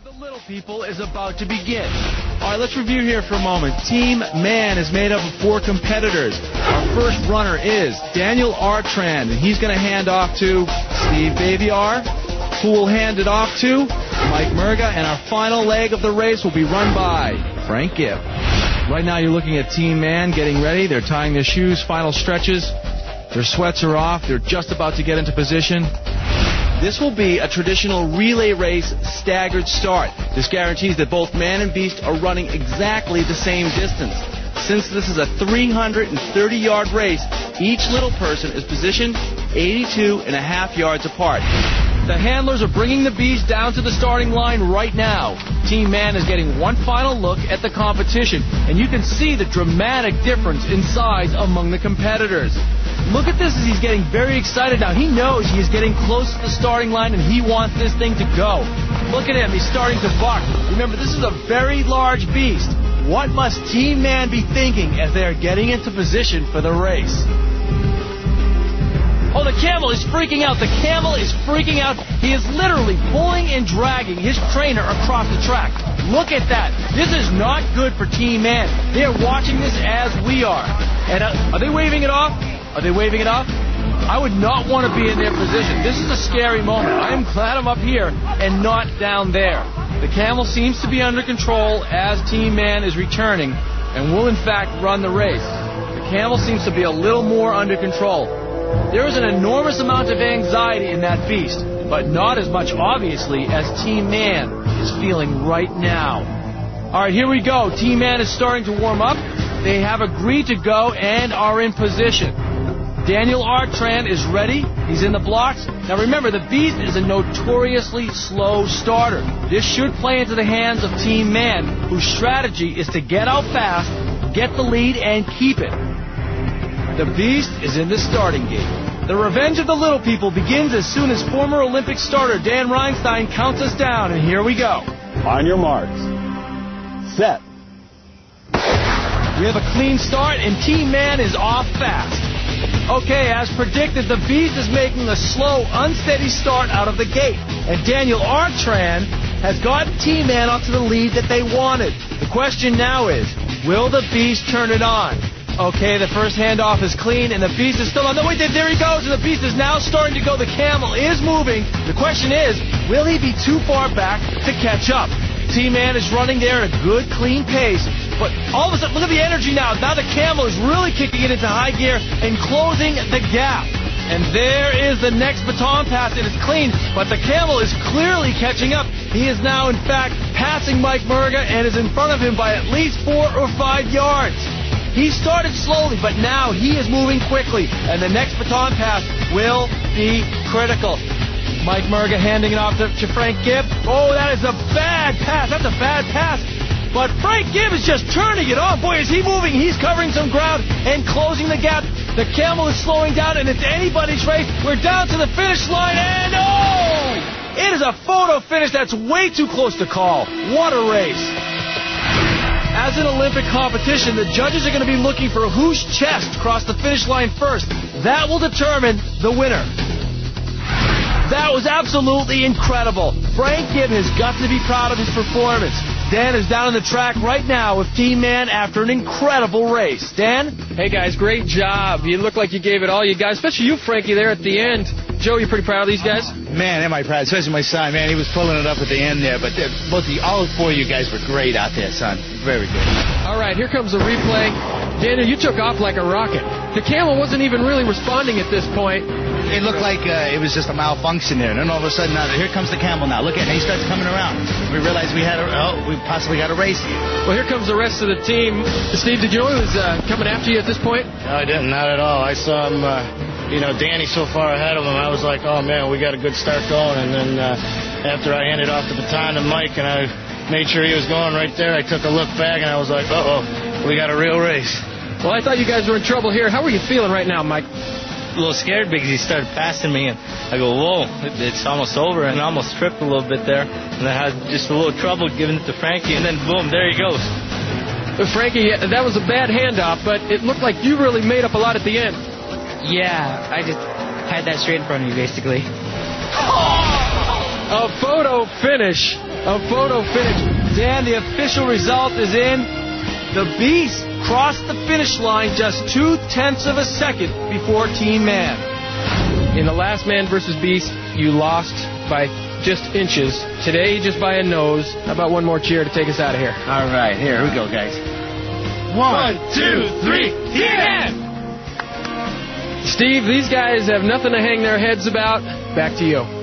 of the little people is about to begin. All right, let's review here for a moment. Team Man is made up of 4 competitors. Our first runner is Daniel Artrand, and he's going to hand off to Steve Baviar, who will hand it off to Mike Murga, and our final leg of the race will be run by Frank Gibb. Right now you're looking at Team Man getting ready. They're tying their shoes, final stretches. Their sweats are off. They're just about to get into position. This will be a traditional relay race staggered start. This guarantees that both man and beast are running exactly the same distance. Since this is a 330-yard race, each little person is positioned 82.5 yards apart. The handlers are bringing the beast down to the starting line right now. Team Man is getting one final look at the competition, and you can see the dramatic difference in size among the competitors. Look at this as he's getting very excited now. He knows he is getting close to the starting line and he wants this thing to go. Look at him. He's starting to buck. Remember, this is a very large beast. What must Team Man be thinking as they are getting into position for the race? Oh, the camel is freaking out. The camel is freaking out. He is literally pulling and dragging his trainer across the track. Look at that. This is not good for Team Man. They are watching this as we are. And are they waving it off? Are they waving it off? I would not want to be in their position. This is a scary moment. I am glad I'm up here and not down there. The camel seems to be under control as Team Man is returning and will in fact run the race. The camel seems to be a little more under control. There is an enormous amount of anxiety in that beast, but not as much obviously as Team Man is feeling right now. All right, here we go. Team Man is starting to warm up. They have agreed to go and are in position. Daniel Artrand is ready. He's in the blocks. Now remember, the beast is a notoriously slow starter. This should play into the hands of Team Man, whose strategy is to get out fast, get the lead, and keep it. The beast is in the starting gate. The revenge of the little people begins as soon as former Olympic starter Dan Reinstein counts us down, and here we go. On your marks. Set. We have a clean start, and Team Man is off fast. Okay, as predicted, the beast is making a slow, unsteady start out of the gate. And Daniel Artrand has gotten Team Man onto the lead that they wanted. The question now is, will the beast turn it on? Okay, the first handoff is clean, and the beast is still on. No, wait, there he goes, and the beast is now starting to go. The camel is moving. The question is, will he be too far back to catch up? Team Man is running there at a good, clean pace. But all of a sudden, look at the energy now. Now the camel is really kicking it into high gear and closing the gap. And there is the next baton pass. It is clean, but the camel is clearly catching up. He is now, in fact, passing Mike Murga and is in front of him by at least 4 or 5 yards. He started slowly, but now he is moving quickly. And the next baton pass will be critical. Mike Murga handing it off to Frank Gibb. Oh, that is a bad pass. That's a bad pass. But Frank Gibb is just turning it on. Boy, is he moving. He's covering some ground and closing the gap. The camel is slowing down, and it's anybody's race. We're down to the finish line, and oh! It is a photo finish that's way too close to call. What a race. As an Olympic competition, the judges are going to be looking for whose chest crossed the finish line first. That will determine the winner. That was absolutely incredible. Frank Gibb has got to be proud of his performance. Dan is down on the track right now with Team Man after an incredible race. Dan? Hey, guys, great job. You look like you gave it all you guys, especially you, Frankie, there at the end. Joe, you pretty proud of these guys? Man, am I proud, especially my son. Man, he was pulling it up at the end there. But all 4 of you guys were great out there, son. Very good. All right, here comes the replay. Daniel, you took off like a rocket. The camel wasn't even really responding at this point. It looked like it was just a malfunction there. And then all of a sudden, here comes the camel now. Look at him. He starts coming around. We realized we possibly got a race here. Well, here comes the rest of the team. Steve, did you know he was coming after you at this point? No, I didn't. Not at all. I saw him, Danny so far ahead of him. I was like, oh, man, we got a good start going. And then after I handed off the baton to Mike and I made sure he was going right there, I took a look back and I was like, uh-oh, we got a real race. Well, I thought you guys were in trouble here. How are you feeling right now, Mike? A little scared because he started passing me, and I go, whoa, it's almost over, and I almost tripped a little bit there, and I had just a little trouble giving it to Frankie, and then boom, there he goes. Frankie, that was a bad handoff, but it looked like you really made up a lot at the end. Yeah, I just had that straight in front of me, basically. A photo finish A photo finish. Dan, the official result is in. The Beast crossed the finish line just 0.2 of a second before Team Man. In the last Man versus Beast, you lost by just inches. Today, just by a nose. How about one more cheer to take us out of here? All right, here we go, guys. 1, 2, 3, yeah! Steve, these guys have nothing to hang their heads about. Back to you.